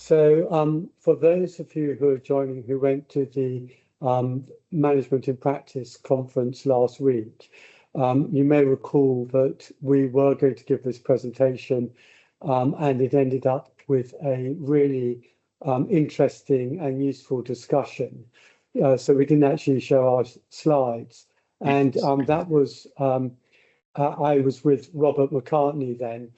For those of you who are joining who went to the Management in Practice conference last week, you may recall that we were going to give this presentation and it ended up with a really interesting and useful discussion. So we didn't actually show our slides. And that was, I was with Robert McCartney then.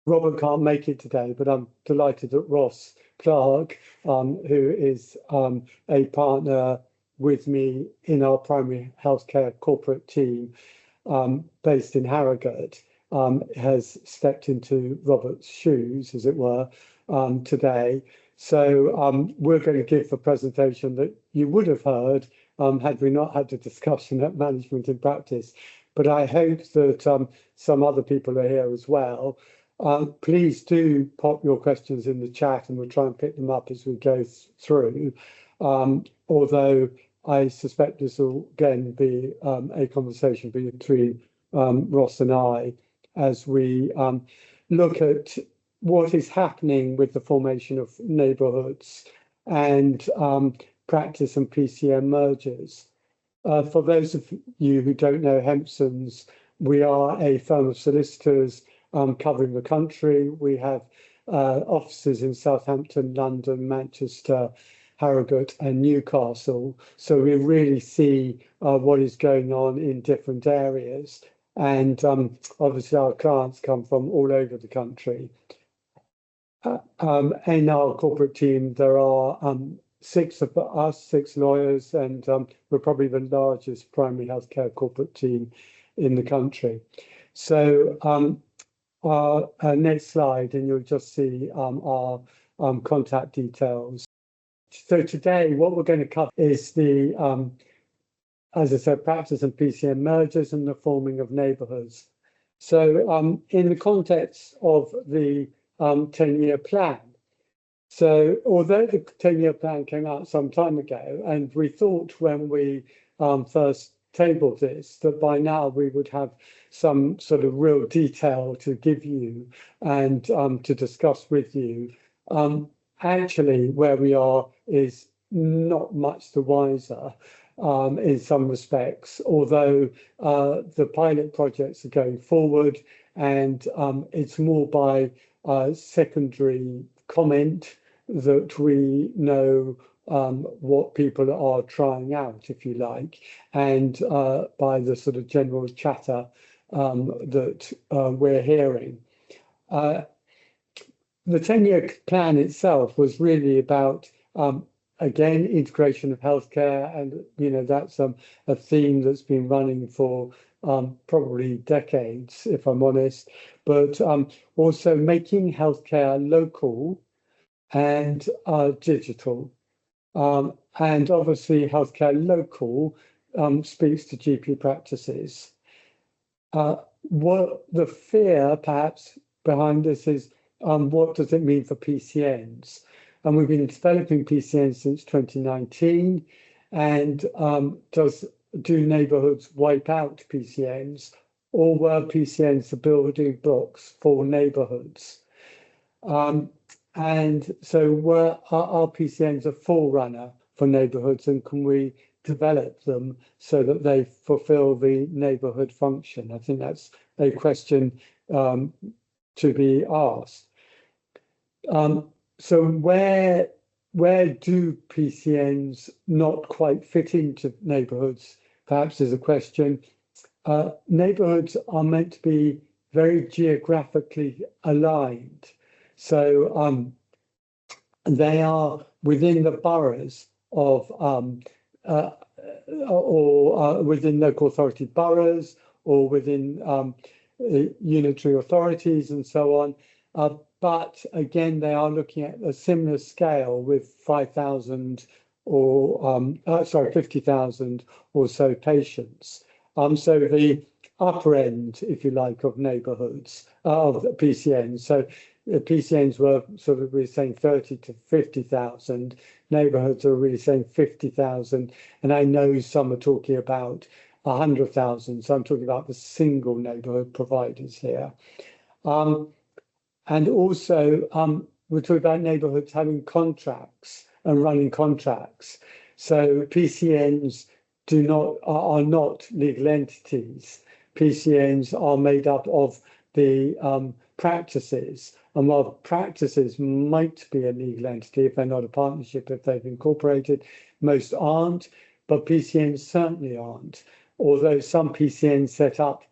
Robert can't make it today, but I'm delighted that Ross Clark, who is a partner with me in our primary healthcare corporate team based in Harrogate, has stepped into Robert's shoes, as it were, today. So we're going to give the presentation that you would have heard had we not had the discussion at Management in Practice. But I hope that some other people are here as well. Please do pop your questions in the chat and we'll try and pick them up as we go through. Although I suspect this will again be a conversation between Ross and I as we look at what is happening with the formation of neighbourhoods and practice and PCN mergers. For those of you who don't know Hempsons, we are a firm of solicitors covering the country. We have offices in Southampton, London, Manchester, Harrogate and Newcastle. So we really see what is going on in different areas. And obviously our clients come from all over the country. In our corporate team, there are 6 of us, 6 lawyers, and we're probably the largest primary healthcare corporate team in the country. So our next slide, and you'll just see our contact details. So today, what we're going to cover is the, as I said, practice and PCN mergers and the forming of neighbourhoods. So in the context of the 10-year plan, so although the 10-year plan came out some time ago, and we thought when we first tabled this that by now we would have some sort of real detail to give you and to discuss with you, actually where we are is not much the wiser in some respects, although the pilot projects are going forward and it's more by secondary comment that we know what people are trying out, if you like, and by the sort of general chatter that we're hearing. The 10-year plan itself was really about, again, integration of healthcare, and that's a theme that's been running for probably decades, if I'm honest, but also making healthcare local and digital. And obviously healthcare local speaks to GP practices. What the fear perhaps behind this is, what does it mean for PCNs? And we've been developing PCNs since 2019. And do neighbourhoods wipe out PCNs, or were PCNs the building blocks for neighbourhoods? And so are PCNs a forerunner for neighbourhoods, and can we develop them so that they fulfil the neighbourhood function? I think that's a question to be asked. So where do PCNs not quite fit into neighbourhoods, perhaps is a question. Neighbourhoods are meant to be very geographically aligned. So they are within the boroughs of, or within local authority boroughs, or within unitary authorities and so on. But again, they are looking at a similar scale with 5,000 or, 50,000 or so patients. So the upper end, if you like, of neighbourhoods, of the PCNs. So the PCNs were sort of, we're saying 30 to 50,000. Neighbourhoods are really saying 50,000. And I know some are talking about 100,000. So I'm talking about the single neighbourhood providers here. And also we're talking about neighbourhoods having contracts and running contracts. So PCNs are not legal entities. PCNs are made up of the practices. And while practices might be a legal entity if they're not a partnership, if they've incorporated, most aren't, but PCNs certainly aren't. Although some PCNs set up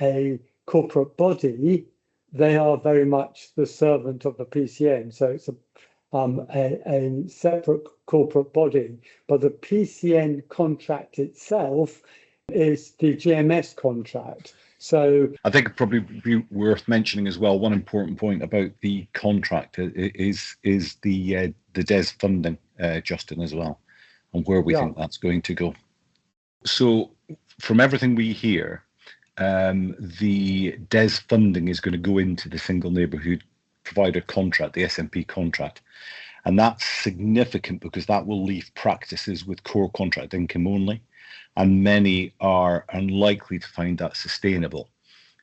a corporate body, they are very much the servant of the PCN. So it's a separate corporate body, but the PCN contract itself is the GMS contract. So I think it'd probably be worth mentioning as well, one important point about the contract is the DES funding, Justin, as well, and where we think that's going to go. So from everything we hear, the DES funding is going to go into the single neighbourhood provider contract, the SMP contract. And that's significant because that will leave practices with core contract income only, and many are unlikely to find that sustainable.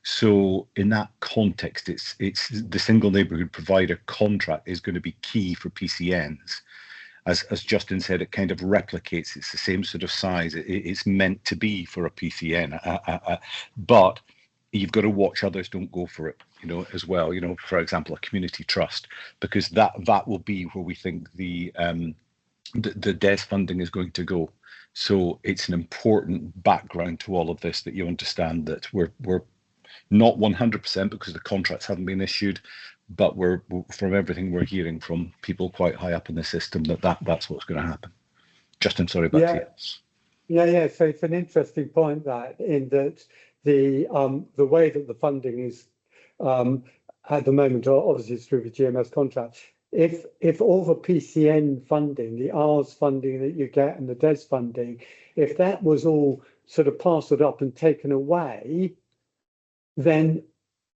So in that context, it's the single neighbourhood provider contract is going to be key for PCNs. As Justin said, it kind of replicates, it's the same sort of size. It's meant to be for a PCN, but you've got to watch others don't go for it, as well. For example, a community trust, because that will be where we think the DES funding is going to go. So it's an important background to all of this, that you understand that we're not 100% because the contracts haven't been issued, but we're from everything we're hearing from people quite high up in the system that's what's going to happen. Justin, sorry about that. Yeah. So it's an interesting point that the way that the funding is at the moment, obviously it's through the GMS contract. If all the PCN funding, the R's funding that you get and the DES funding, if that was all sort of parcelled up and taken away, then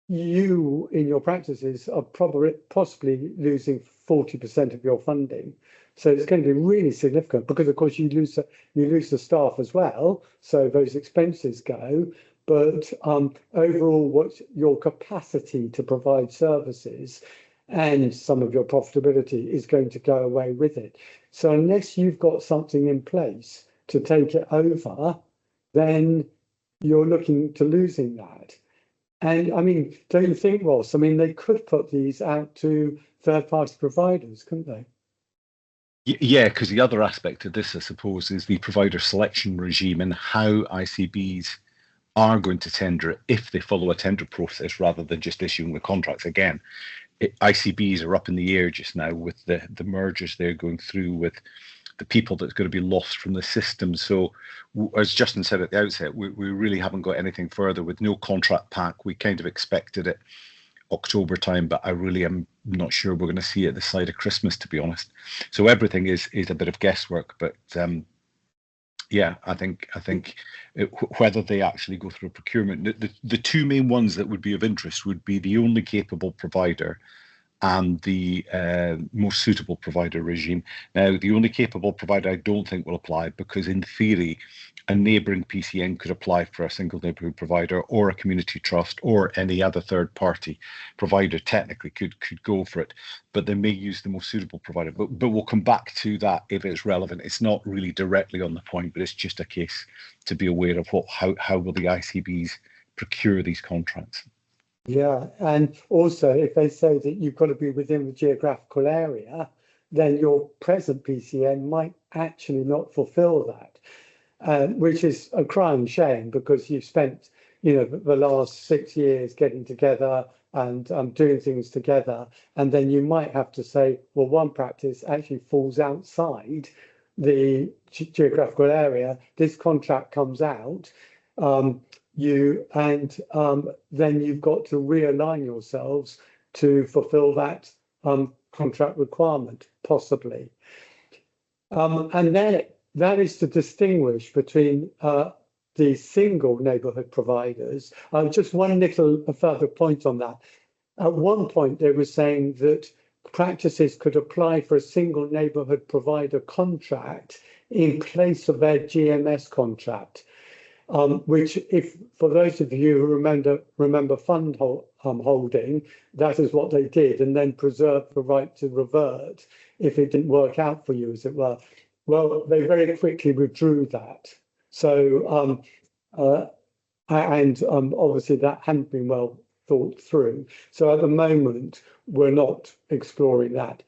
you in your practices are possibly losing 40% of your funding. So it's going to be really significant because, of course, you lose the staff as well. So those expenses go. But overall, what's your capacity to provide services and some of your profitability is going to go away with it. So unless you've got something in place to take it over, then you're looking to losing that. And I mean, don't you think, Ross? I mean, they could put these out to third-party providers, couldn't they? Yeah, because the other aspect of this, I suppose, is the provider selection regime and how ICBs are going to tender it if they follow a tender process rather than just issuing the contracts. Again, ICBs are up in the air just now with the mergers they're going through, with the people that's going to be lost from the system. So as Justin said at the outset, we really haven't got anything further with no contract pack. We kind of expected it October time, but I really am not sure we're going to see it this side of Christmas, to be honest. So everything is a bit of guesswork, but yeah, I think whether they actually go through procurement, the two main ones that would be of interest would be the only capable provider and the most suitable provider regime. Now, the only capable provider I don't think will apply, because in theory, a neighbouring PCN could apply for a single neighbourhood provider, or a community trust, or any other third party provider technically could go for it, but they may use the most suitable provider. But we'll come back to that if it's relevant. It's not really directly on the point, but it's just a case to be aware of how will the ICBs procure these contracts. Yeah, and also if they say that you've got to be within the geographical area, then your present PCN might actually not fulfil that, which is a crying shame, because you've spent, the last 6 years getting together and doing things together, and then you might have to say, well, one practice actually falls outside the geographical area. This contract comes out. Then you've got to realign yourselves to fulfill that contract requirement, possibly. And then that is to distinguish between the single neighbourhood providers. Just one little further point on that. At one point, they were saying that practices could apply for a single neighbourhood provider contract in place of their GMS contract. Which, if for those of you who remember fund holding, that is what they did, and then preserved the right to revert if it didn't work out for you, as it were. Well, they very quickly withdrew that. So, obviously that hadn't been well thought through. So at the moment, we're not exploring that.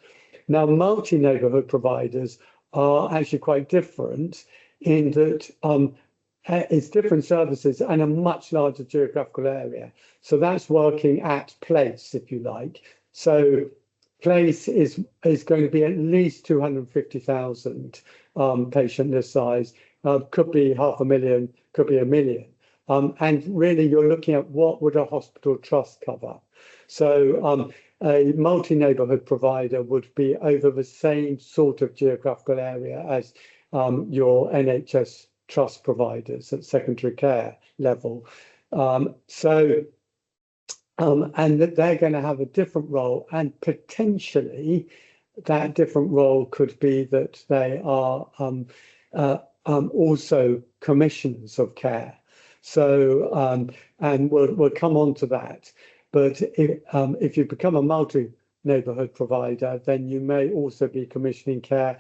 Now, multi-neighbourhood providers are actually quite different in that it's different services and a much larger geographical area. So that's working at place, if you like. So place is going to be at least 250,000 patient list size, could be 500,000, could be 1 million. And really, you're looking at what would a hospital trust cover. So a multi-neighbourhood provider would be over the same sort of geographical area as your NHS trust providers at secondary care level. And that they're going to have a different role, and potentially that different role could be that they are also commissioners of care. So, and we'll come on to that. But if you become a multi-neighbourhood provider, then you may also be commissioning care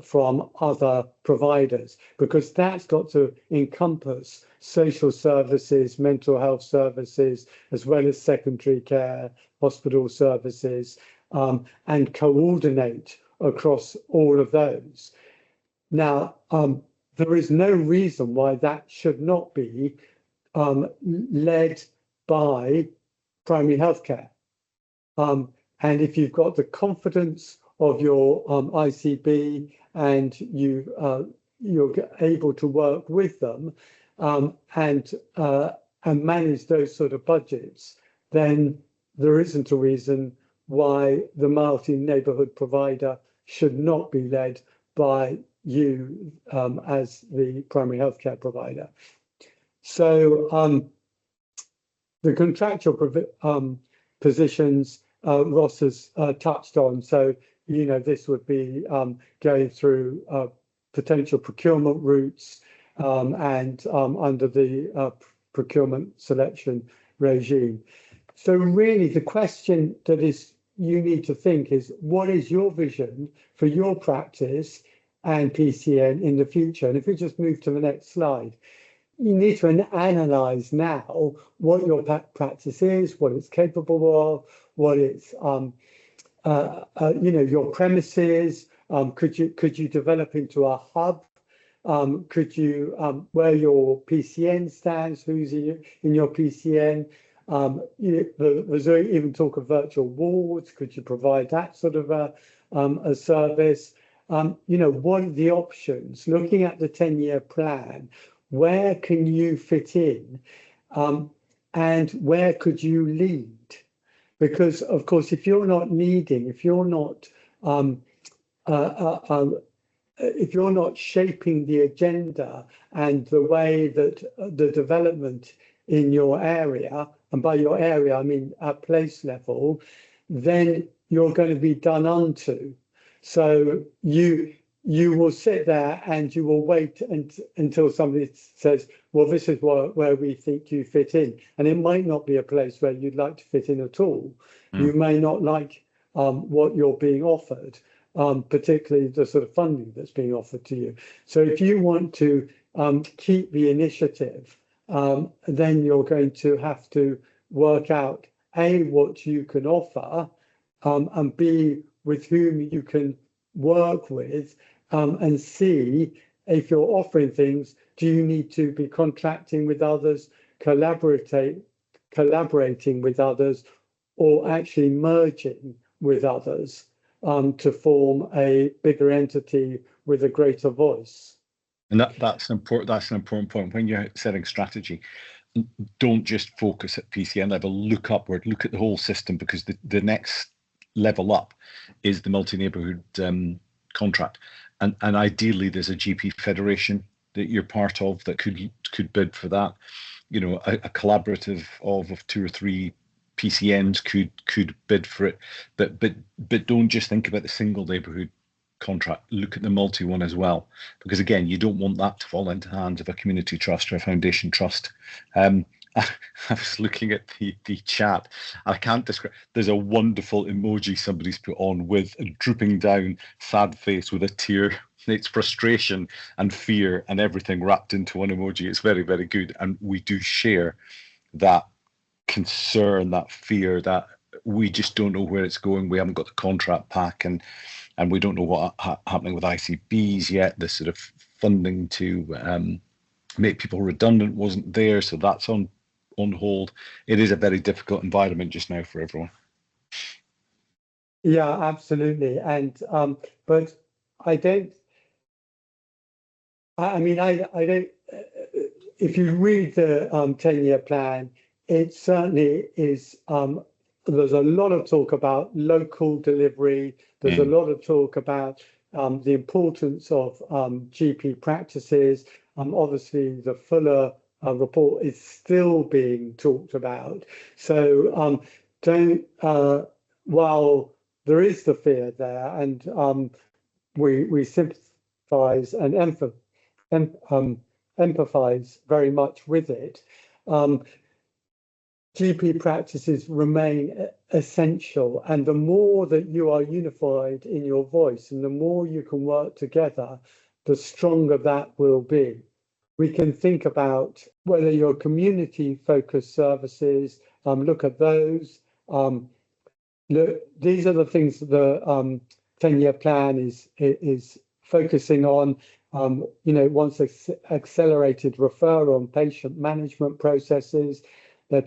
from other providers, because that's got to encompass social services, mental health services, as well as secondary care, hospital services, and coordinate across all of those. Now, there is no reason why that should not be led by primary healthcare. And if you've got the confidence of your ICB and you're able to work with them and manage those sort of budgets, then there isn't a reason why the multi-neighbourhood provider should not be led by you as the primary healthcare provider. So the contractual positions Ross has touched on. So, you know, this would be going through potential procurement routes and under the procurement selection regime. So really the question that is you need to think is, what is your vision for your practice and PCN in the future? And if we just move to the next slide, you need to analyse now what your practice is, what it's capable of, what it's, you know, your premises. Could you develop into a hub? Could you where your PCN stands? Who's in your PCN? There's even talk of virtual wards. Could you provide that sort of a service? You know, what are the options? Looking at the 10-year plan, where can you fit in, and where could you lead? Because of course, if you're not leading, if you're not shaping the agenda and the way that the development in your area, and by your area I mean at place level, then you're going to be done unto. So you will sit there and you will wait until somebody says, well, this is where we think you fit in. And it might not be a place where you'd like to fit in at all. You may not like what you're being offered, particularly the sort of funding that's being offered to you. So if you want to keep the initiative, then you're going to have to work out, A, what you can offer, and B, with whom you can work with, and C, if you're offering things, do you need to be contracting with others, collaborating with others, or actually merging with others to form a bigger entity with a greater voice? And that's an important point. When you're setting strategy, don't just focus at PCN level, look upward, look at the whole system, because the next level up is the multi-neighbourhood contract, and ideally there's a GP federation that you're part of that could bid for that. You know, a collaborative of 2 or 3 PCNs could bid for it, but don't just think about the single neighbourhood contract. Look at the multi one as well, because again, you don't want that to fall into the hands of a community trust or a foundation trust. I was looking at the chat. I can't describe. There's a wonderful emoji somebody's put on with a drooping down, sad face with a tear. It's frustration and fear and everything wrapped into one emoji. It's very, very good. And we do share that concern, that fear, that we just don't know where it's going. We haven't got the contract pack, and we don't know what happening with ICBs yet. The sort of funding to make people redundant wasn't there, so that's on hold. It is a very difficult environment just now for everyone. Yeah, absolutely. And but I don't. I mean, I don't. If you read the 10-year plan, it certainly is. There's a lot of talk about local delivery. There's a lot of talk about the importance of GP practices. Obviously, the Fuller report is still being talked about. So don't. While there is the fear there, and we sympathise and empathise very much with it. GP practices remain essential, and the more that you are unified in your voice and the more you can work together, the stronger that will be. We can think about whether your community-focused services, look at those. Look, these are the things that the 10-year plan is focusing on. Once accelerated referral and patient management processes. They are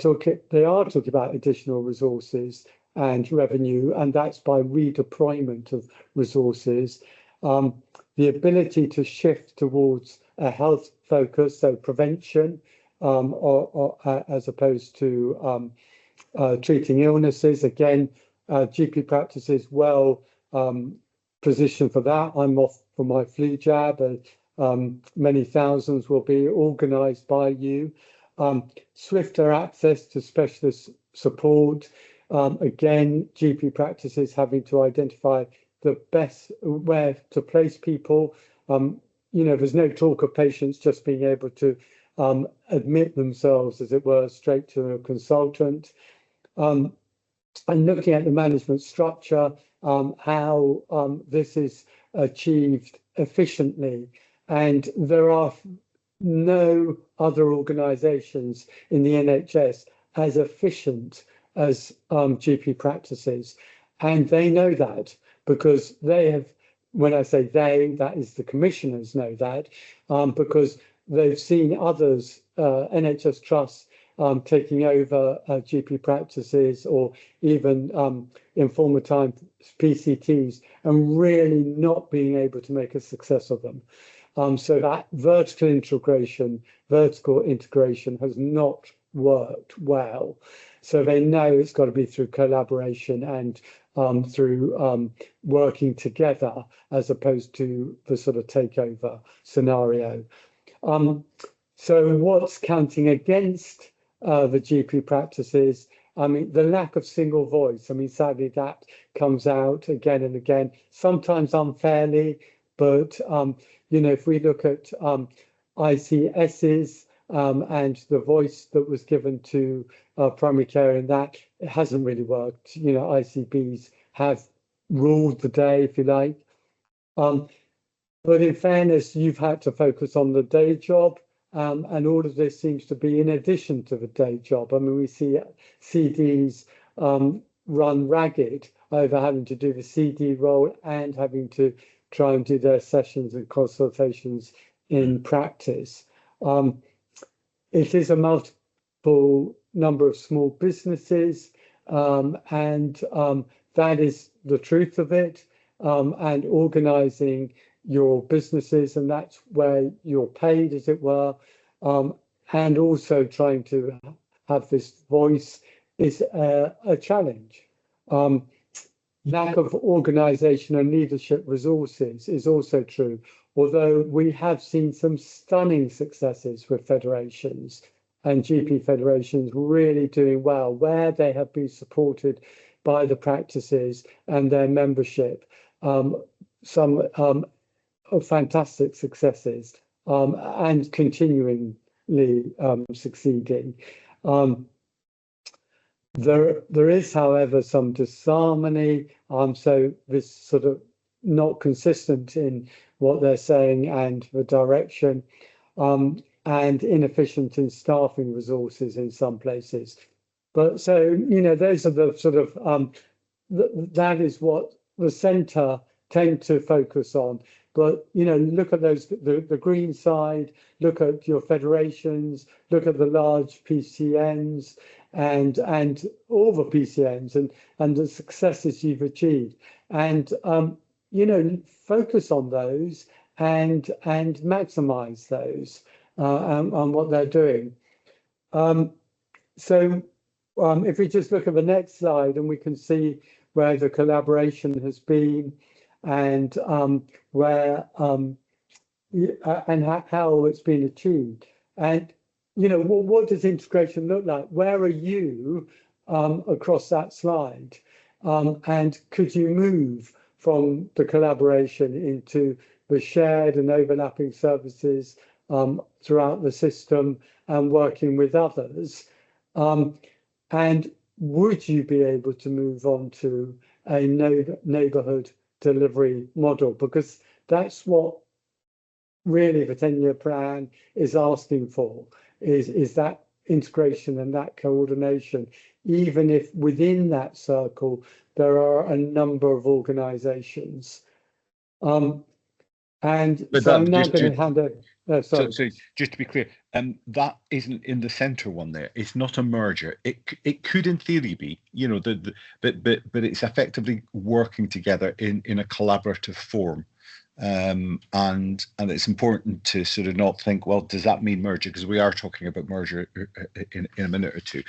talking about additional resources and revenue, and that's by redeployment of resources. The ability to shift towards a health focus, so prevention, or as opposed to treating illnesses. Again, GP practices well positioned for that. I'm off for my flu jab, and many thousands will be organised by you. Swifter access to specialist support. Again, GP practices having to identify the best where to place people. There's no talk of patients just being able to admit themselves, as it were, straight to a consultant. And looking at the management structure, how this is achieved efficiently. And there are no other organisations in the NHS as efficient as GP practices. And they know that because they have, when I say they, that is the commissioners know that, because they've seen others, NHS trusts, taking over GP practices or even in former time PCTs and really not being able to make a success of them. So that vertical integration has not worked well. So they know it's got to be through collaboration and through working together as opposed to the sort of takeover scenario. So what's counting against the GP practices? I mean, the lack of single voice. I mean, sadly, that comes out again and again, sometimes unfairly, but if we look at ICSs and the voice that was given to primary care in that, it hasn't really worked. ICBs have ruled the day, if you like. But in fairness, you've had to focus on the day job, and all of this seems to be in addition to the day job. I mean, we see CDs run ragged over having to do the CD role and having to try and do their sessions and consultations in practice. It is a multiple number of small businesses, and that is the truth of it, and organising your businesses, and that's where you're paid, as it were, and also trying to have this voice is a challenge. Lack of organisation and leadership resources is also true, although we have seen some stunning successes with federations and GP federations really doing well, where they have been supported by the practices and their membership. Some fantastic successes and continually succeeding. There is, however, some disharmony. So this sort of not consistent in what they're saying and the direction, and inefficient in staffing resources in some places. But so, you know, those are the sort of that is what the centre tend to focus on. But, you know, look at those, the green side, look at your federations, look at the large PCNs and all the PCNs and the successes you've achieved. And, you know, focus on those and maximise those on what they're doing. If we just look at the next slide, and we can see where the collaboration has been and where and how it's been achieved. And, you know, what does integration look like? Where are you across that slide? And could you move from the collaboration into the shared and overlapping services throughout the system and working with others? And would you be able to move on to a neighbourhood delivery model? Because that's what really the 10-year plan is asking for, is that integration and that coordination, even if within that circle there are a number of organisations. I'm now going to hand over. So just to be clear, that isn't in the centre one there. It's not a merger. It could in theory be, you know, but it's effectively working together in a collaborative form. And it's important to sort of not think, well, does that mean merger? Because we are talking about merger in a minute or two.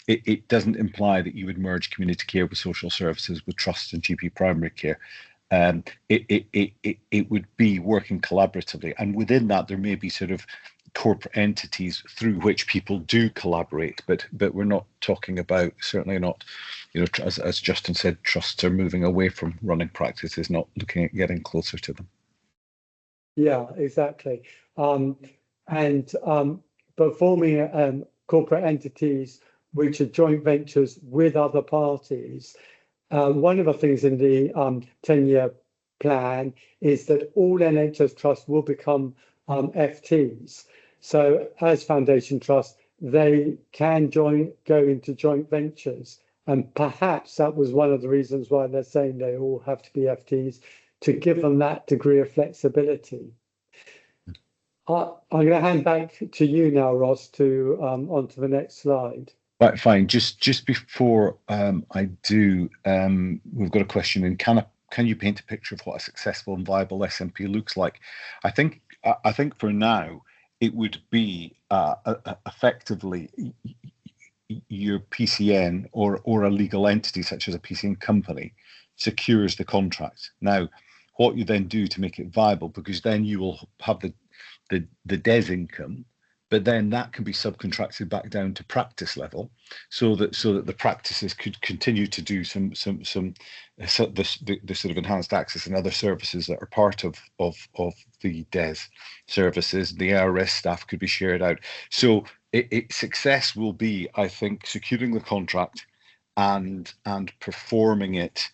It doesn't imply that you would merge community care with social services, with trust and GP primary care. It would be working collaboratively, and within that there may be sort of corporate entities through which people do collaborate, but we're not talking about, certainly not, you know, as Justin said, trusts are moving away from running practices, not looking at getting closer to them. Yeah, exactly. But forming corporate entities which are joint ventures with other parties. One of the things in the 10-year plan is that all NHS trusts will become FTs. So as foundation trusts, they can go into joint ventures. And perhaps that was one of the reasons why they're saying they all have to be FTs, to give them that degree of flexibility. I'm going to hand back to you now, Ross, to onto the next slide. Right, fine. Just before I do, we've got a question in. Can you paint a picture of what a successful and viable SNP looks like? I think for now it would be effectively your PCN or a legal entity such as a PCN company secures the contract. Now, what you then do to make it viable, because then you will have the DES income, but then that can be subcontracted back down to practice level, so that the practices could continue to do the sort of enhanced access and other services that are part of the DES services. The ARS staff could be shared out. So success will be, I think, securing the contract and performing it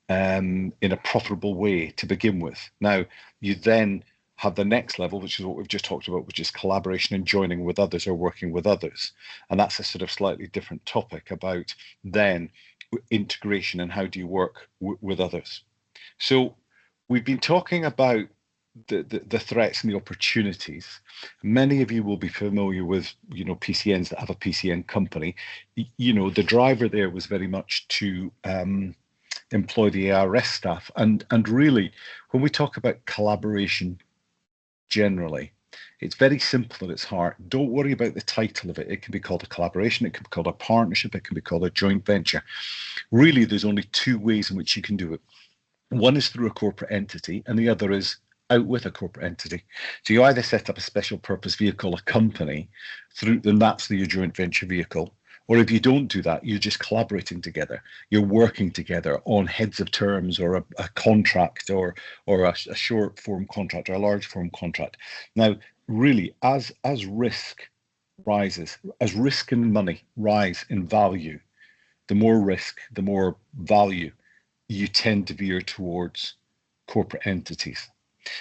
in a profitable way to begin with. Now, you then have the next level, which is what we've just talked about, which is collaboration and joining with others or working with others. And that's a sort of slightly different topic about then integration and how do you work with others. So we've been talking about the threats and the opportunities. Many of you will be familiar with, you know, PCNs that have a PCN company. You know, the driver there was very much to employ the ARS staff. And really, when we talk about collaboration generally, it's very simple at its heart. Don't worry about the title of it. It can be called a collaboration, it can be called a partnership, it can be called a joint venture. Really, there's only two ways in which you can do it. One is through a corporate entity, and the other is out with a corporate entity. So you either set up a special purpose vehicle, a company, then that's the joint venture vehicle. Or if you don't do that, you're just collaborating together. You're working together on heads of terms or a contract or a short form contract or a large form contract. Now, really, as risk rises, as risk and money rise in value, the more risk, the more value, you tend to veer towards corporate entities.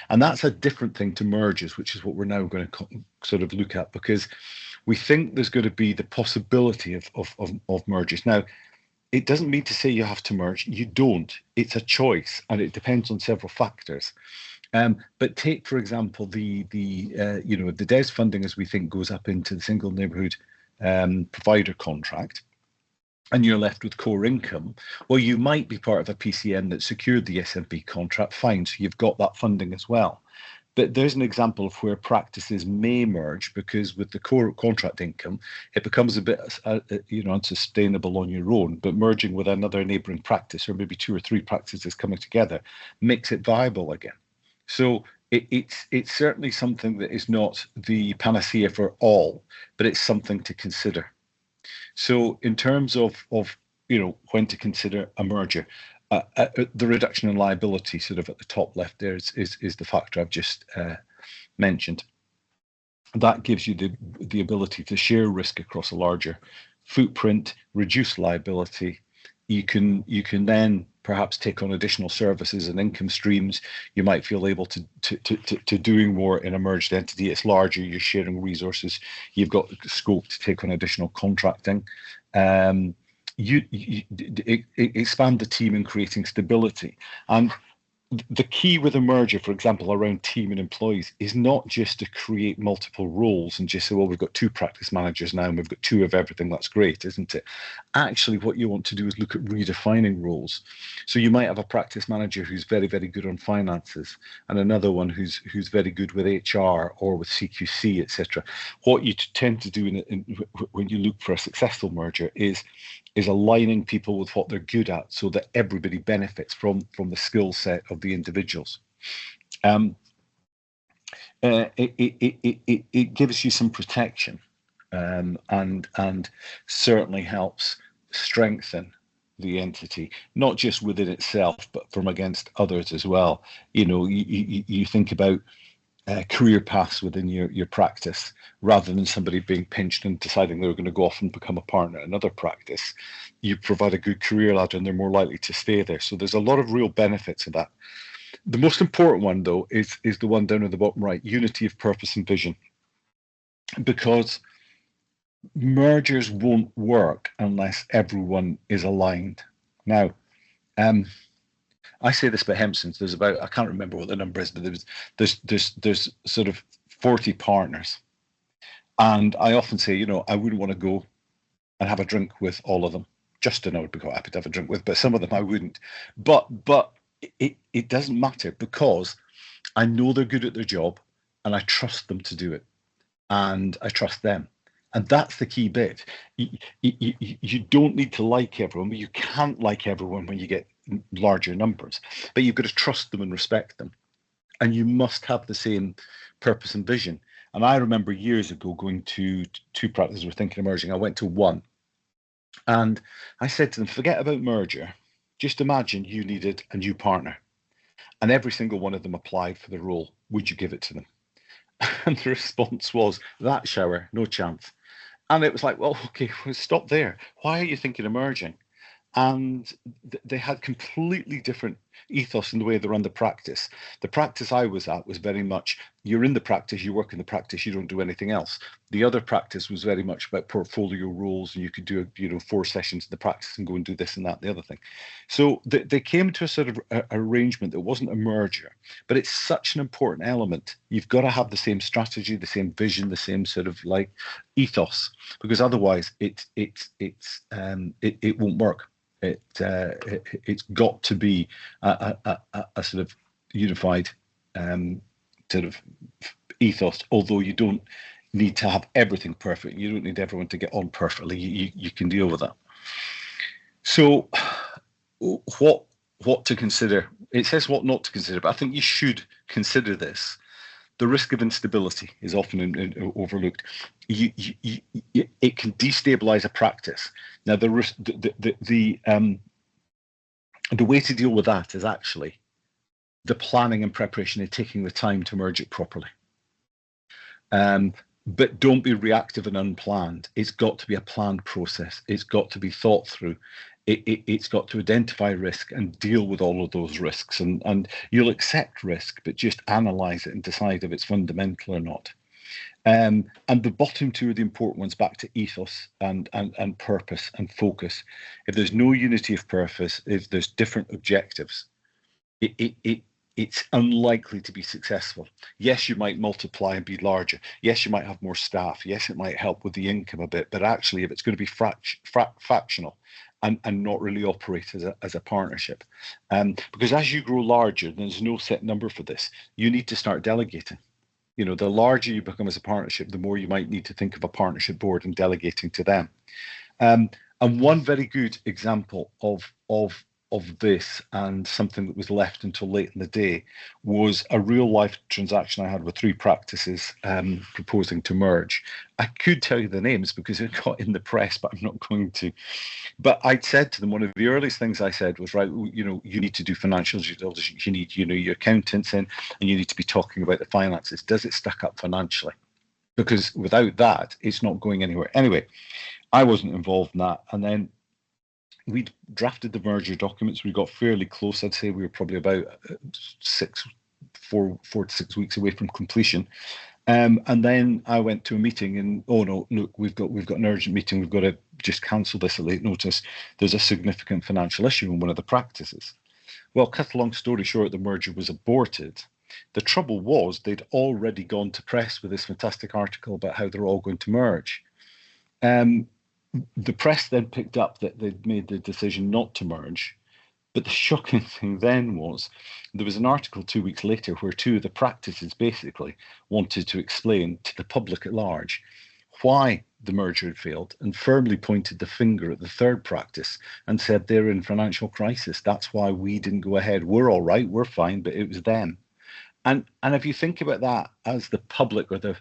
And that's a different thing to mergers, which is what we're now going to sort of look at, because we think there's going to be the possibility of mergers. Now, it doesn't mean to say you have to merge. You don't. It's a choice, and it depends on several factors. But take, for example, the DES funding, as we think, goes up into the single neighbourhood provider contract, and you're left with core income. Well, you might be part of a PCN that secured the SNP contract, fine, so you've got that funding as well. But there's an example of where practices may merge, because with the core contract income, it becomes a bit unsustainable on your own, but merging with another neighbouring practice, or maybe 2 or 3 practices coming together, makes it viable again. So it's certainly something that is not the panacea for all, but it's something to consider. So in terms of when to consider a merger, the reduction in liability sort of at the top left there is the factor I've just mentioned. That gives you the ability to share risk across a larger footprint, reduce liability. You can then perhaps take on additional services and income streams. You might feel able to doing more in a merged entity. It's larger, you're sharing resources, you've got scope to take on additional contracting. You expand the team and creating stability. And the key with a merger, for example, around team and employees, is not just to create multiple roles and just say, well, we've got 2 practice managers now and we've got 2 of everything. That's great, isn't it? Actually, what you want to do is look at redefining roles. So you might have a practice manager who's very, very good on finances, and another one who's very good with HR or with CQC, etc. What you tend to do when you look for a successful merger is aligning people with what they're good at, so that everybody benefits from the skill set of the individuals. It gives you some protection, and certainly helps strengthen the entity, not just within itself, but from against others as well. You think about career paths within your practice, rather than somebody being pinched and deciding they're going to go off and become a partner in another practice. You provide a good career ladder and they're more likely to stay there. So there's a lot of real benefits of that. The most important one, though, is the one down at the bottom right, unity of purpose and vision. Because mergers won't work unless everyone is aligned. Now, I say this about Hempsons. There's about, I can't remember what the number is, but there's sort of 40 partners. And I often say, I wouldn't want to go and have a drink with all of them. Justin, I would be quite happy to have a drink with, but some of them I wouldn't. But it doesn't matter, because I know they're good at their job and I trust them to do it. And I trust them. And that's the key bit. You don't need to like everyone, but you can't like everyone when you get larger numbers. But you've got to trust them and respect them. And you must have the same purpose and vision. And I remember years ago going to 2 practices were thinking of merging. I went to one. And I said to them, forget about merger. Just imagine you needed a new partner. And every single one of them applied for the role. Would you give it to them? And the response was, that shower, no chance. And it was like, well, okay, we'll stop there. Why are you thinking of merging? And they had completely different ethos in the way they run the practice. The practice I was at was very much, you're in the practice, you work in the practice, you don't do anything else. The other practice was very much about portfolio roles, and you could do 4 sessions in the practice and go and do this and that and the other thing. So they came to a sort of arrangement that wasn't a merger, but it's such an important element. You've got to have the same strategy, the same vision, the same sort of like ethos, because otherwise it won't work. It's got to be a sort of unified sort of ethos, although you don't need to have everything perfect. You don't need everyone to get on perfectly. You can deal with that. So what to consider? It says what not to consider, but I think you should consider this. The risk of instability is often overlooked. It can destabilize a practice. Now, the way to deal with that is actually the planning and preparation and taking the time to merge it properly. but don't be reactive and unplanned. It's got to be a planned process. It's got to be thought through. It's got to identify risk and deal with all of those risks. And you'll accept risk, but just analyze it and decide if it's fundamental or not. And the bottom two are the important ones, back to ethos and purpose and focus. If there's no unity of purpose, if there's different objectives, it's unlikely to be successful. Yes, you might multiply and be larger. Yes, you might have more staff. Yes, it might help with the income a bit. But actually, if it's going to be fractional and not really operate as a partnership, because as you grow larger, there's no set number for this. You need to start delegating. You know, the larger you become as a partnership, the more you might need to think of a partnership board and delegating to them. And one very good example of this, and something that was left until late in the day, was a real life transaction I had with 3 practices proposing to merge. I could tell you the names because it got in the press, but I'm not going to. But I'd said to them, one of the earliest things I said was, right, you know, you need to do financials, you need, you know, your accountants in, and you need to be talking about the finances. Does it stack up financially? Because without that, it's not going anywhere. Anyway, I wasn't involved in that. And then we'd drafted the merger documents. We got fairly close. I'd say we were probably about 4 to 6 weeks away from completion. And then I went to a meeting and, oh no, look, we've got an urgent meeting. We've got to just cancel this at late notice. There's a significant financial issue in one of the practices. Well, cut a long story short, the merger was aborted. The trouble was they'd already gone to press with this fantastic article about how they're all going to merge. The press then picked up that they'd made the decision not to merge. But the shocking thing then was there was an article 2 weeks later where 2 of the practices basically wanted to explain to the public at large why the merger had failed, and firmly pointed the finger at the 3rd practice and said they're in financial crisis. That's why we didn't go ahead. We're all right, we're fine, but it was them. And if you think about that as the public or the,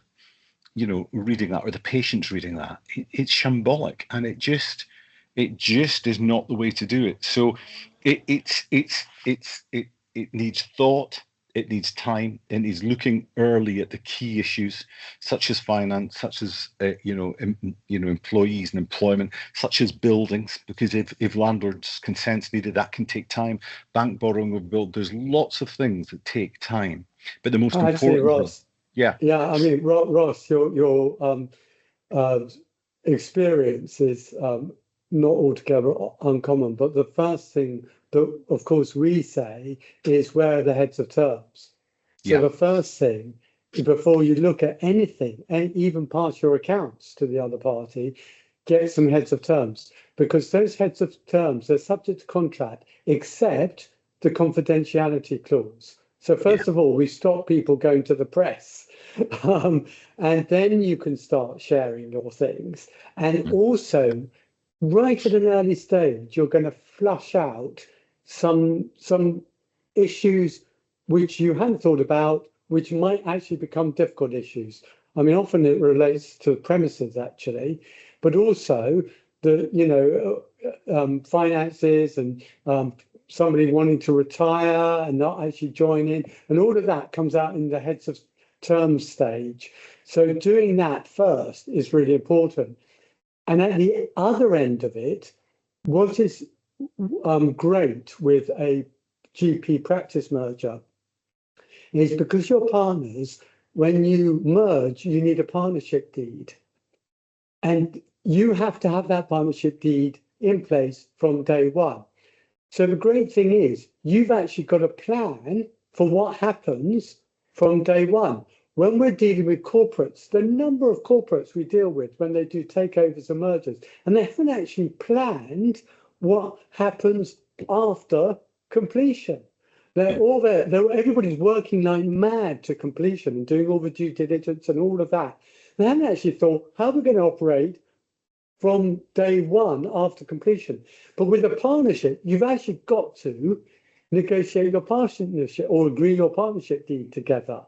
you know, reading that, or the patients reading that, it's shambolic, and it just is not the way to do it. So it needs thought, it needs time, it needs looking early at the key issues such as finance, such as employees and employment, such as buildings, because if landlords' consent's needed, that can take time. Bank borrowing of build, there's lots of things that take time. But the most important, Ross, yeah. I mean, Ross, your experience is not altogether uncommon. But the first thing that, of course, we say is, where are the heads of terms? So the first thing, before you look at anything, and even pass your accounts to the other party, get some heads of terms, because those heads of terms are subject to contract, except the confidentiality clause. So first of all, we stop people going to the press, and then you can start sharing your things. And also, right at an early stage, you're going to flush out some issues which you hadn't thought about, which might actually become difficult issues. I mean, often it relates to premises actually, but also the finances and somebody wanting to retire and not actually join in, and all of that comes out in the heads of terms stage. So doing that first is really important. And at the other end of it, what is great with a GP practice merger is, because you're partners, when you merge, you need a partnership deed. And you have to have that partnership deed in place from day one. So the great thing is, you've actually got a plan for what happens from day one. When we're dealing with corporates, the number of corporates we deal with when they do takeovers and mergers, and they haven't actually planned what happens after completion. They're all there. Everybody's working like mad to completion and doing all the due diligence and all of that. They haven't actually thought, how are we going to operate from day one after completion? But with a partnership, you've actually got to negotiate your partnership or agree your partnership deed together.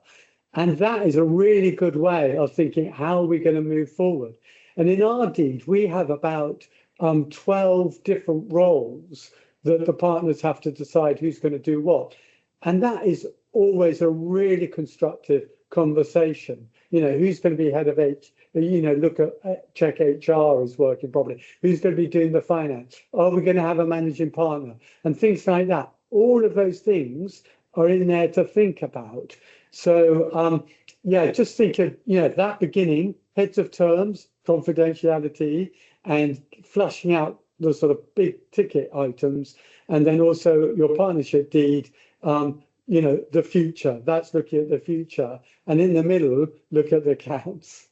And that is a really good way of thinking, how are we going to move forward? And in our deed, we have about 12 different roles that the partners have to decide who's going to do what. And that is always a really constructive conversation. You know, who's going to be head of look at check HR is working properly. Who's going to be doing the finance? Are we going to have a managing partner? And things like that. All of those things are in there to think about. So, yeah, just think of, that beginning, heads of terms, confidentiality, and flushing out the sort of big ticket items. And then also your partnership deed, the future. That's looking at the future. And in the middle, look at the accounts.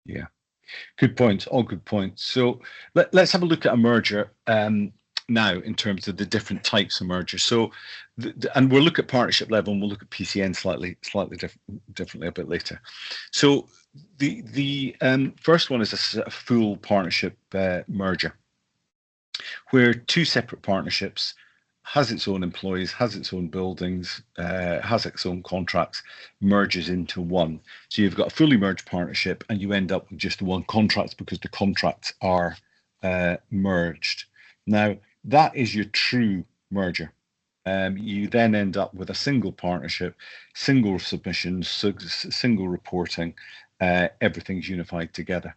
Yeah, good points. All good points. So let's have a look at a merger now in terms of the different types of mergers. So, and we'll look at partnership level and we'll look at PCN slightly differently a bit later. So the first one is a full partnership merger, where two separate partnerships has its own employees, has its own buildings, has its own contracts, merges into one. So you've got a fully merged partnership and you end up with just the one contract because the contracts are merged. Now, that is your true merger. You then end up with a single partnership, single submissions, single reporting, everything's unified together.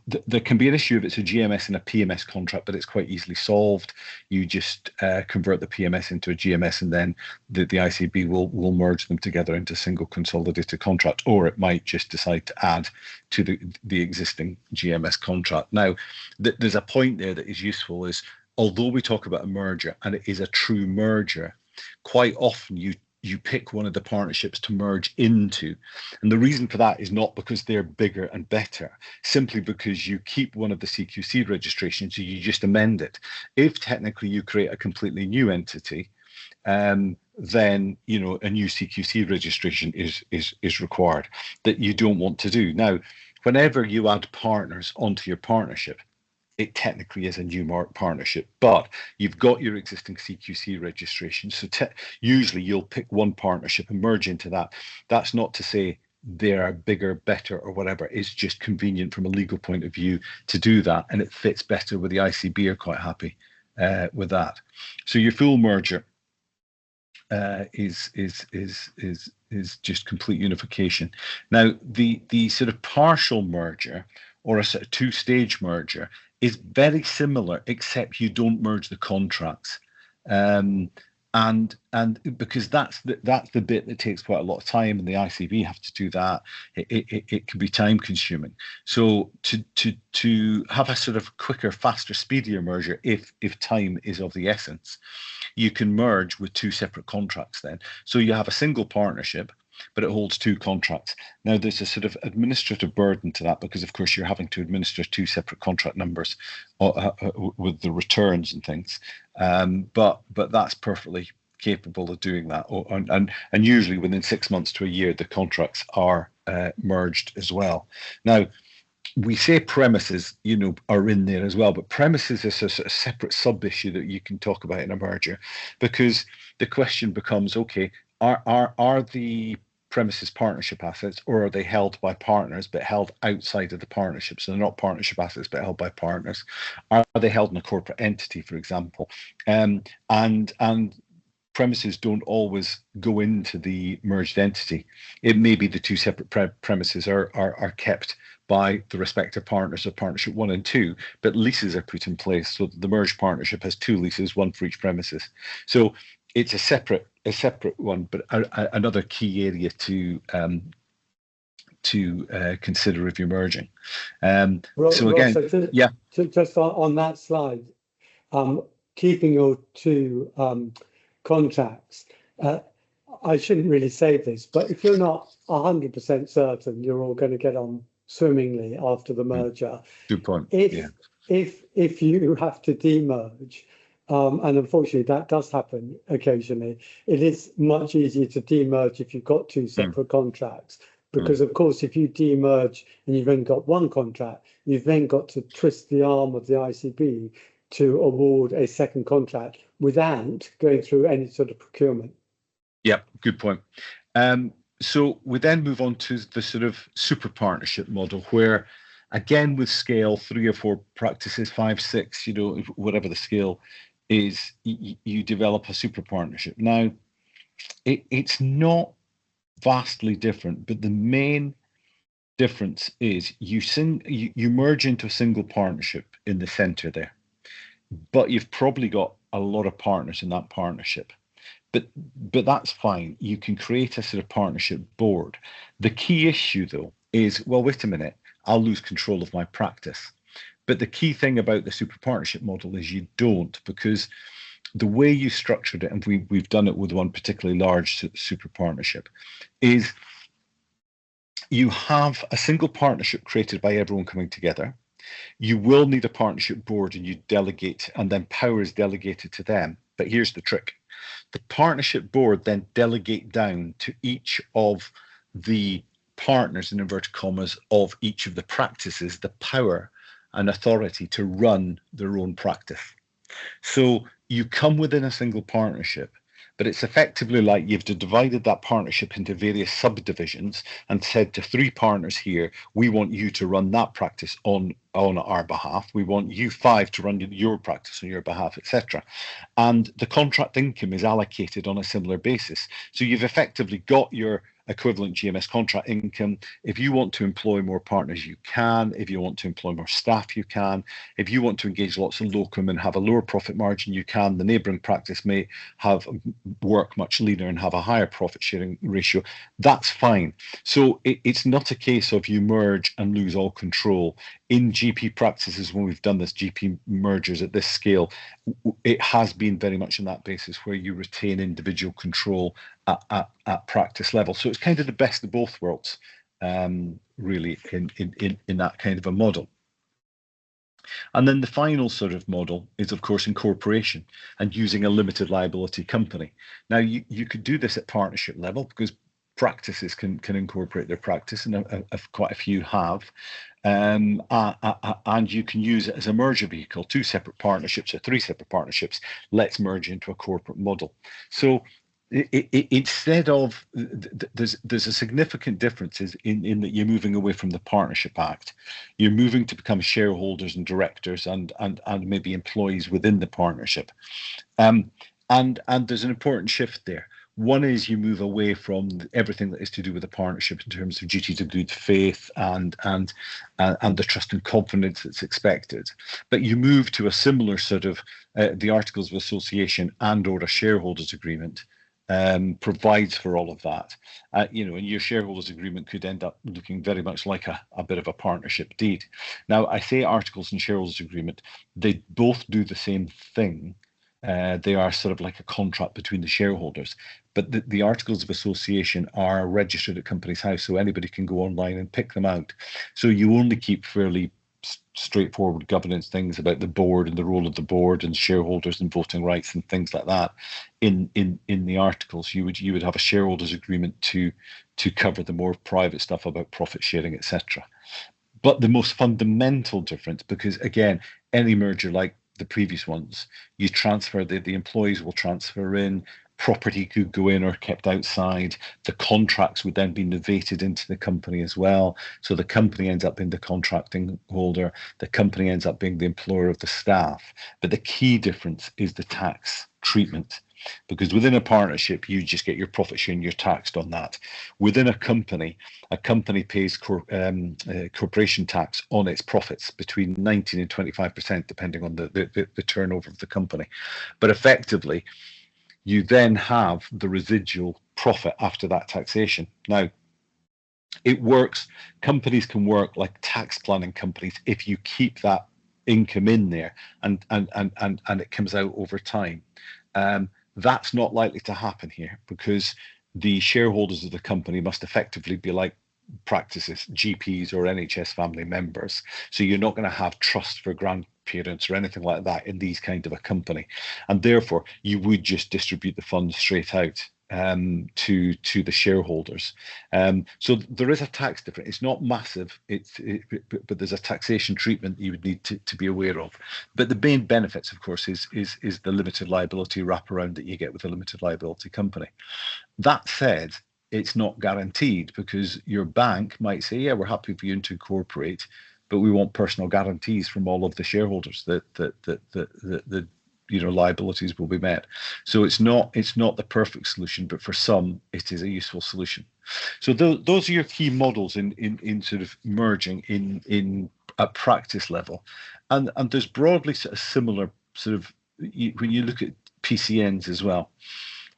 There can be an issue if it's a GMS and a PMS contract, but it's quite easily solved. You just convert the PMS into a GMS, and then the ICB will merge them together into a single consolidated contract, or it might just decide to add to the existing GMS contract. Now, there's a point there that is useful, is although we talk about a merger and it is a true merger, quite often you pick one of the partnerships to merge into. And the reason for that is not because they're bigger and better, simply because you keep one of the CQC registrations, so you just amend it. If technically you create a completely new entity, then a new CQC registration is required, that you don't want to do. Now, whenever you add partners onto your partnership, it technically is a new partnership, but you've got your existing CQC registration. So usually you'll pick one partnership and merge into that. That's not to say they're bigger, better, or whatever. It's just convenient from a legal point of view to do that, and it fits better with the ICB are quite happy with that. So your full merger is just complete unification. Now, the sort of partial merger, or a sort of two-stage merger, is very similar, except you don't merge the contracts, and because that's the bit that takes quite a lot of time, and the ICB have to do that. It can be time consuming. So to have a sort of quicker, faster, speedier merger, if time is of the essence, you can merge with two separate contracts then. So you have a single partnership, but it holds two contracts. Now, there's a sort of administrative burden to that, because of course you're having to administer two separate contract numbers with the returns and things. But that's perfectly capable of doing that. And usually within 6 months to a year, the contracts are merged as well. Now, we say premises, are in there as well, but premises is a sort of separate sub-issue that you can talk about in a merger, because the question becomes, okay, are the premises partnership assets, or are they held by partners but held outside of the partnership? So they're not partnership assets but held by partners. Are they held in a corporate entity, for example? And premises don't always go into the merged entity. It may be the two separate premises are kept by the respective partners of partnership 1 and 2, but leases are put in place so that the merged partnership has 2 leases, 1 for each premises. So it's a separate one, but another key area to consider if you're merging. So again, just on that slide, keeping your 2 contracts. I shouldn't really say this, but if you're not 100% certain you're all going to get on swimmingly after the merger, good point. If you have to demerge, and unfortunately that does happen occasionally, it is much easier to demerge if you've got 2 separate contracts, because of course if you demerge and you've only got 1 contract, you've then got to twist the arm of the ICB to award a second contract without going through any sort of procurement. Yeah, good point. So we then move on to the sort of super partnership model, where again with scale, 3 or 4 practices, 5, 6, whatever the scale is, you develop a super partnership. Now, it's not vastly different, but the main difference is you merge into a single partnership in the center there, but you've probably got a lot of partners in that partnership. But that's fine. You can create a sort of partnership board. The key issue, though, is, well, wait a minute, I'll lose control of my practice. But the key thing about the super partnership model is you don't, because the way you structured it, and we've done it with one particularly large super partnership, is you have a single partnership created by everyone coming together. You will need a partnership board, and you delegate, and then power is delegated to them. But here's the trick. The partnership board then delegate down to each of the partners, in inverted commas, of each of the practices, the power and authority to run their own practice. So you come within a single partnership, but it's effectively like you've divided that partnership into various subdivisions and said to 3 partners here, we want you to run that practice on our behalf. We want you 5 to run your practice on your behalf, etc. And the contract income is allocated on a similar basis. So you've effectively got your equivalent GMS contract income. If you want to employ more partners, you can. If you want to employ more staff, you can. If you want to engage lots of locum and have a lower profit margin, you can. The neighbouring practice may have work much leaner and have a higher profit sharing ratio. That's fine. So it's not a case of you merge and lose all control. In GP practices, when we've done this GP mergers at this scale, it has been very much on that basis where you retain individual control at practice level. So it's kind of the best of both worlds, really, in that kind of a model. And then the final sort of model is, of course, incorporation and using a limited liability company. Now, you could do this at partnership level because practices can incorporate their practice, and quite a few have. And you can use it as a merger vehicle, 2 separate partnerships or 3 separate partnerships. Let's merge into a corporate model. So instead of, there's a significant difference in that you're moving away from the Partnership Act. You're moving to become shareholders and directors and maybe employees within the partnership. And there's an important shift there. One is you move away from everything that is to do with the partnership in terms of duties of good faith and the trust and confidence that's expected. But you move to a similar sort of the Articles of Association and/or a shareholders agreement provides for all of that. And your shareholders agreement could end up looking very much like a bit of a partnership deed. Now, I say articles and shareholders agreement, they both do the same thing. They are sort of like a contract between the shareholders, but the Articles of Association are registered at Companies House, so anybody can go online and pick them out. So you only keep fairly straightforward governance things about the board and the role of the board and shareholders and voting rights and things like that. In the articles, you would have a shareholders agreement to cover the more private stuff about profit sharing, etc. But the most fundamental difference, because again, any merger like the previous ones, you transfer, the employees will transfer in, property could go in or kept outside, the contracts would then be novated into the company as well. So the company ends up being the contracting holder, the company ends up being the employer of the staff. But the key difference is the tax treatment. Because within a partnership, you just get your profit share and you're taxed on that. Within a company pays corporation tax on its profits between 19 and 25%, depending on the turnover of the company. But effectively, you then have the residual profit after that taxation. Now, it works, companies can work like tax planning companies if you keep that income in there and it comes out over time. That's not likely to happen here because the shareholders of the company must effectively be like practices, GPs or NHS family members. So you're not going to have trust for grandparents or anything like that in these kind of a company. And therefore, you would just distribute the funds straight out to the shareholders. So there is a tax difference. It's not massive, but there's a taxation treatment you would need to be aware of. But the main benefits, of course, is the limited liability wraparound that you get with a limited liability company. That said, it's not guaranteed because your bank might say, yeah, we're happy for you to incorporate, but we want personal guarantees from all of the shareholders that liabilities will be met. So it's not the perfect solution, but for some it is a useful solution. So those are your key models in sort of merging in at practice level, and there's broadly sort of similar sort of when you look at PCNs as well.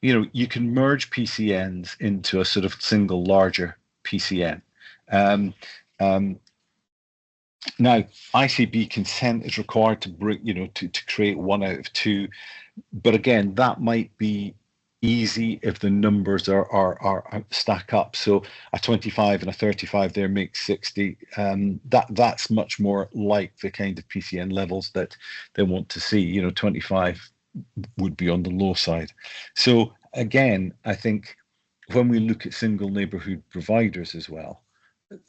You can merge PCNs into a sort of single larger PCN. Now, ICB consent is required to bring, to create one out of two, but again, that might be easy if the numbers are stack up. So a 25 and a 35 there makes 60. That's much more like the kind of PCN levels that they want to see. 25 would be on the low side. So again, I think when we look at single neighbourhood providers as well,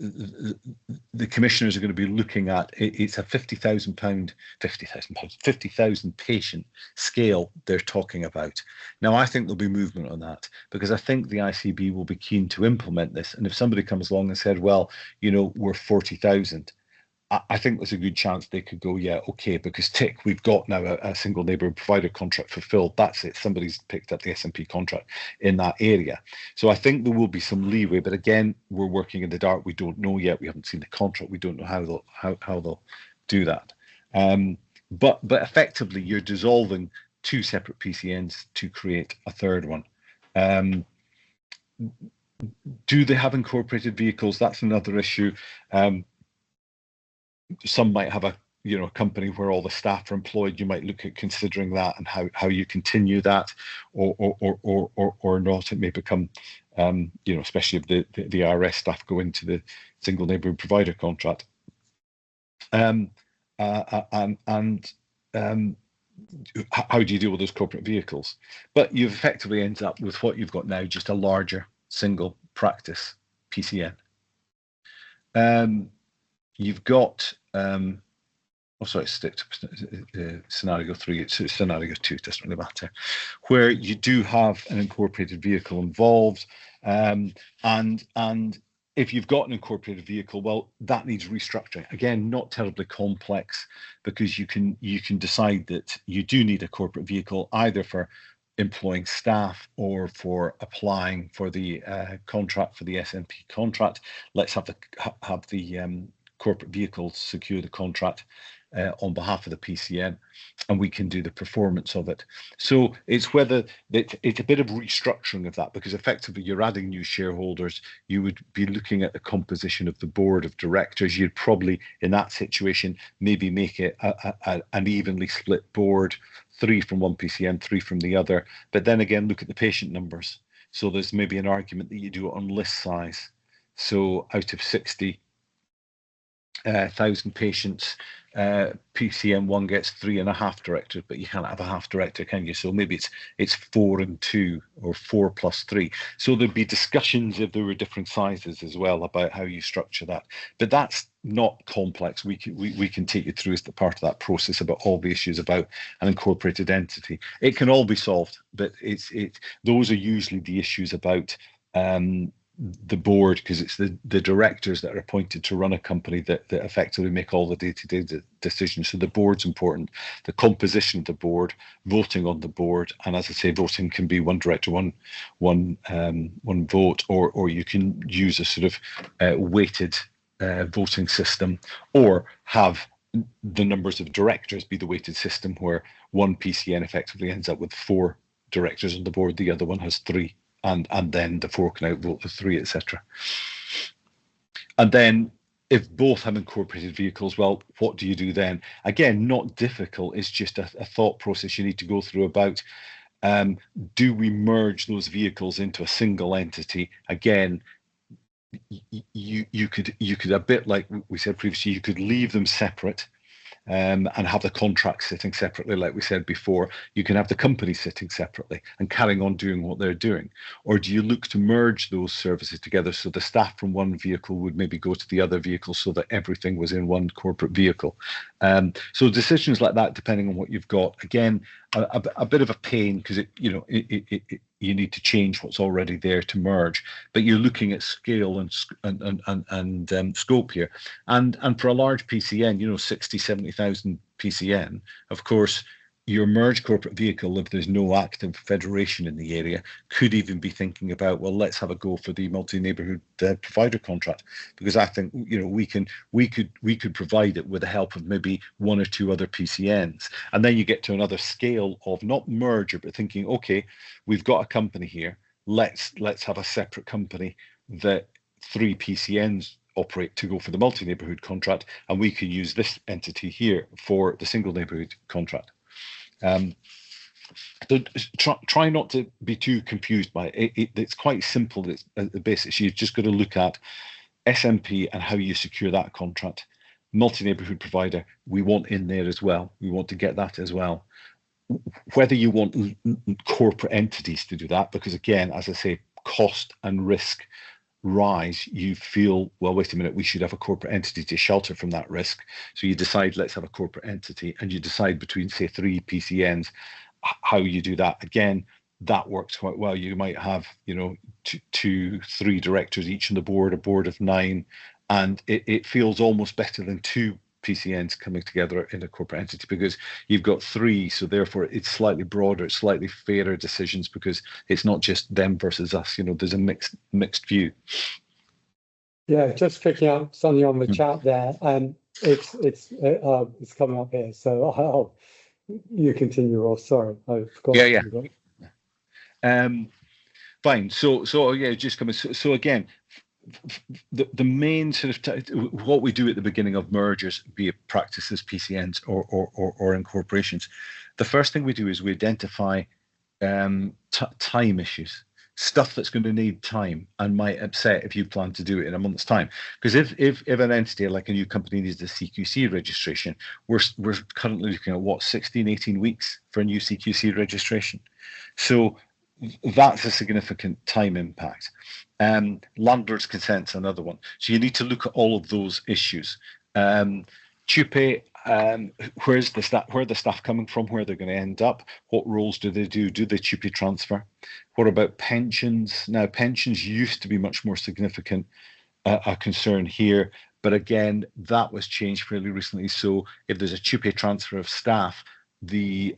the commissioners are going to be looking at it's a £50,000 patient scale they're talking about. Now, I think there'll be movement on that because I think the ICB will be keen to implement this. And if somebody comes along and said, well, we're 40,000, I think there's a good chance they could go, yeah, okay, because tick, we've got now a single neighbourhood provider contract fulfilled. That's it. Somebody's picked up the SNP contract in that area. So I think there will be some leeway. But again, we're working in the dark. We don't know yet. We haven't seen the contract. We don't know how they'll do that. But effectively, you're dissolving two separate PCNs to create a third one. Do they have incorporated vehicles? That's another issue. Some might have a company where all the staff are employed. You might look at considering that and how you continue that, or not. It may become, especially if the IRS staff go into the single neighbourhood provider contract. How do you deal with those corporate vehicles? But you've effectively ended up with what you've got now, just a larger single practice PCN. You've got, stick to scenario 3, it's scenario 2, it doesn't really matter, where you do have an incorporated vehicle involved. And if you've got an incorporated vehicle, well, that needs restructuring. Again, not terribly complex, because you can decide that you do need a corporate vehicle either for employing staff or for applying for the contract, for the SNP contract. Let's have the corporate vehicle secure the contract on behalf of the PCN, and we can do the performance of it. So it's whether it's a bit of restructuring of that, because effectively you're adding new shareholders. You would be looking at the composition of the board of directors. You'd probably, in that situation, maybe make it an evenly split board, 3 from one PCN, 3 from the other. But then again, look at the patient numbers. So there's maybe an argument that you do it on list size. So out of 60,000 patients, PCN1 gets 3.5 directors, but you can't have a half director, can you? So maybe it's 4 and 2 or 4 plus 3. So there'd be discussions if there were different sizes as well about how you structure that. But that's not complex. We can take you through as the part of that process about all the issues about an incorporated entity. It can all be solved, but those are usually the issues about the board, because it's the directors that are appointed to run a company that effectively make all the day-to-day decisions. So the board's important, the composition of the board, voting on the board, and as I say, voting can be one director, one vote, or you can use a sort of weighted voting system, or have the numbers of directors be the weighted system, where one PCN effectively ends up with 4 directors on the board, the other one has 3. And then the 4 can outvote the 3, etc. And then if both have incorporated vehicles, well, what do you do then? Again, not difficult. It's just a thought process you need to go through about, do we merge those vehicles into a single entity? Again, you could, a bit like we said previously, you could leave them separate. And have the contract sitting separately, like we said before. You can have the company sitting separately and carrying on doing what they're doing. Or do you look to merge those services together, so the staff from one vehicle would maybe go to the other vehicle, so that everything was in one corporate vehicle? So decisions like that, depending on what you've got. Again, a bit of a pain, because you need to change what's already there to merge, but you're looking at scale and scope here. And for a large PCN, 60,000, 70,000 PCN, of course, your merged corporate vehicle, if there's no active federation in the area, could even be thinking about, well, let's have a go for the multi-neighbourhood provider contract, because I think, you know, we could provide it with the help of maybe one or two other PCNs, and then you get to another scale of not merger, but thinking, okay, we've got a company here, let's have a separate company that 3 PCNs operate to go for the multi-neighbourhood contract, and we can use this entity here for the single neighbourhood contract. So try not to be too confused by it. It's quite simple. It's at the basics. You've just got to look at SMP and how you secure that contract. Multi-neighbourhood provider, we want in there as well. We want to get that as well. Whether you want corporate entities to do that, because again, as I say, cost and risk rise, you feel, well, wait a minute, we should have a corporate entity to shelter from that risk. So you decide, let's have a corporate entity, and you decide between, say, 3 PCNs how you do that. Again, that works quite well. You might have, you know, 3 directors each on the board, a board of 9, and it feels almost better than 2 PCNs coming together in a corporate entity, because you've got 3, so therefore it's slightly broader, it's slightly fairer decisions, because it's not just them versus us. You know, there's a mixed view. Yeah, just picking up something on the chat there, and it's coming up here, so you continue, Ross. Sorry, I forgot. Yeah. Fine. So yeah, just coming. So again, the main sort of what we do at the beginning of mergers, be it practices, PCNs, or incorporations, the first thing we do is we identify time issues, stuff that's going to need time and might upset if you plan to do it in a month's time. Because if an entity like a new company needs a CQC registration, we're currently looking at what, 16-18 weeks for a new CQC registration. So that's a significant time impact. Landlord's consent's another one. So you need to look at all of those issues. TUPE, where's the staff? Where are the staff coming from? Where they're going to end up? What roles do they do? Do they TUPE transfer? What about pensions? Now, pensions used to be much more significant a concern here, but again, that was changed fairly recently. So if there's a TUPE transfer of staff, the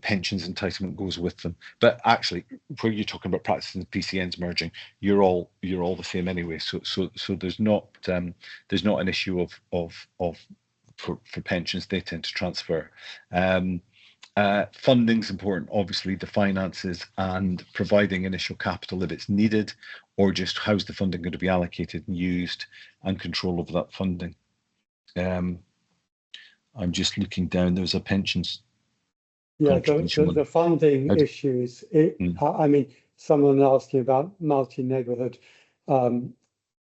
pensions entitlement goes with them. But actually, where you're talking about practices and PCNs merging, you're all the same anyway. So there's not an issue for pensions. They tend to transfer. Funding's important, obviously, the finances and providing initial capital if it's needed, or just how's the funding going to be allocated and used, and control of that funding. I'm just looking down. There's a pensions. Yeah, the funding issues. I mean, someone asking about multi-neighbourhood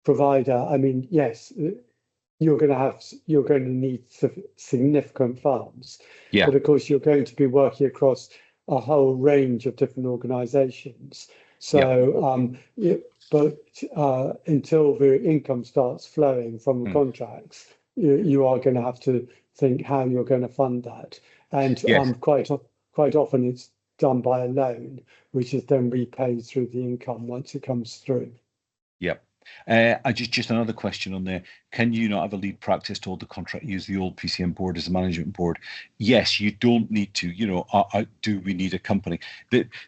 provider. I mean, yes, you're going to need significant funds. Yeah. But of course, you're going to be working across a whole range of different organisations. So, but until the income starts flowing from the contracts, you are going to have to think how you're going to fund that. And quite often it's done by a loan, which is then repaid through the income once it comes through. Yep. Just another question on there. Can you not have a lead practice to hold the contract, use the old PCN board as a management board? Yes, you don't need to. You know, do we need a company?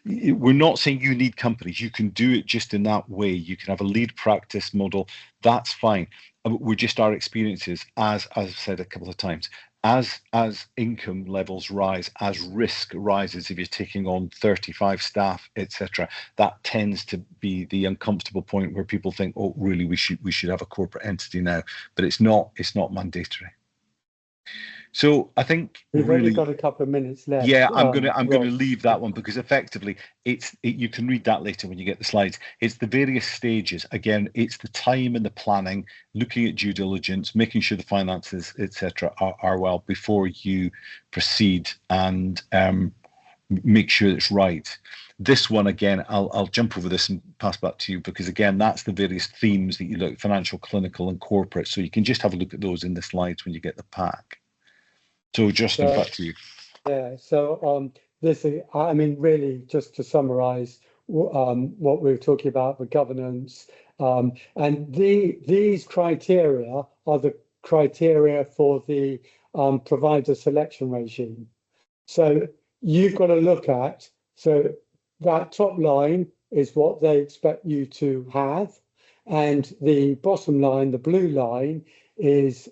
We're not saying you need companies. You can do it just in that way. You can have a lead practice model. That's fine. We're just our experiences, as I've said a couple of times. As income levels rise, as risk rises, if you're taking on 35 staff, etc., that tends to be the uncomfortable point where people think, oh, really, we should have a corporate entity now, but it's not mandatory. So I think we've only got a couple of minutes left. Yeah, I'm gonna leave that one, because effectively you can read that later when you get the slides. It's the various stages. Again, it's the time and the planning, looking at due diligence, making sure the finances, etc., are well before you proceed, and make sure it's right. This one, again, I'll jump over this and pass back to you, because again, that's the various themes that you look: financial, clinical, and corporate. So you can just have a look at those in the slides when you get the pack. So Justin, back to you. Yeah, so this is, I mean, really, just to summarise what we were talking about, the governance, and these criteria are the criteria for the provider selection regime. So you've got to look at, so that top line is what they expect you to have, and the bottom line, the blue line, is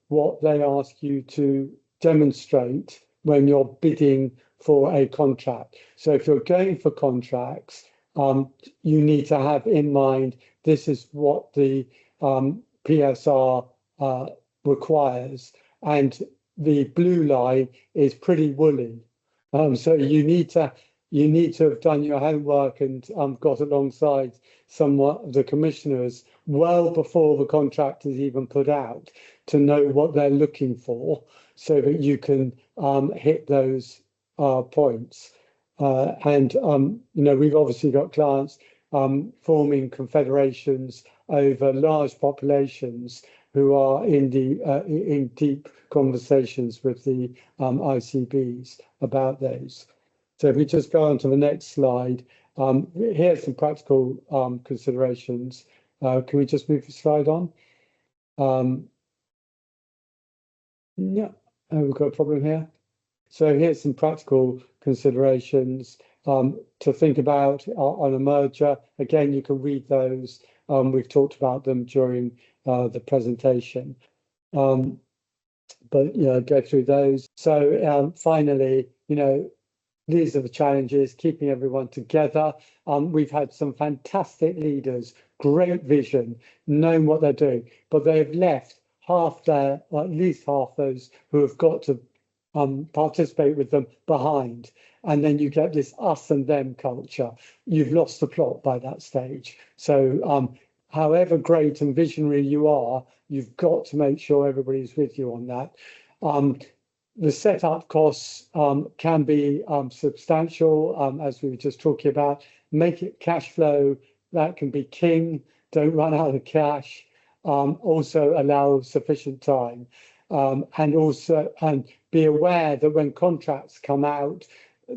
what they ask you to demonstrate when you're bidding for a contract. So if you're going for contracts, you need to have in mind this is what the PSR requires, and the blue line is pretty woolly. So you need to have done your homework and got alongside somewhat of the commissioners well before the contract is even put out to know what they're looking for, so that you can hit those points. We've obviously got clients forming confederations over large populations who are in deep conversations with the ICBs about those. So if we just go on to the next slide, here's some practical considerations. Can we just move the slide on? Yeah, we've got a problem here. So here's some practical considerations to think about on a merger. Again, you can read those. We've talked about them during the presentation. But go through those. So finally, these are the challenges, keeping everyone together. We've had some fantastic leaders, great vision, knowing what they're doing, but they've left at least half those who have got to participate with them behind. And then you get this us and them culture. You've lost the plot by that stage. So however great and visionary you are, you've got to make sure everybody's with you on that. The setup costs can be substantial, as we were just talking about. Make it cash flow, that can be king. Don't run out of cash. Also allow sufficient time. And be aware that when contracts come out,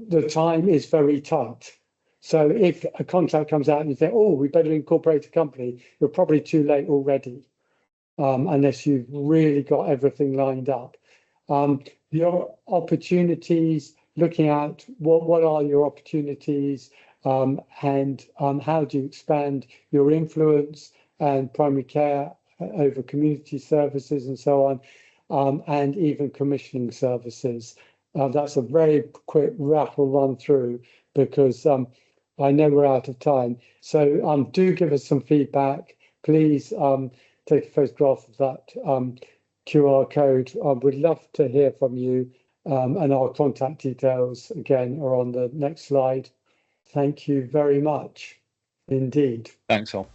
the time is very tight. So if a contract comes out and you think, oh, we better incorporate a company, you're probably too late already, unless you've really got everything lined up. Your opportunities, looking at what are your opportunities, and how do you expand your influence and primary care over community services and so on, and even commissioning services. That's a very quick rattle run through, because I know we're out of time. So do give us some feedback. Please take a photograph of that QR code. We'd love to hear from you, and our contact details again are on the next slide. Thank you very much indeed. Thanks all.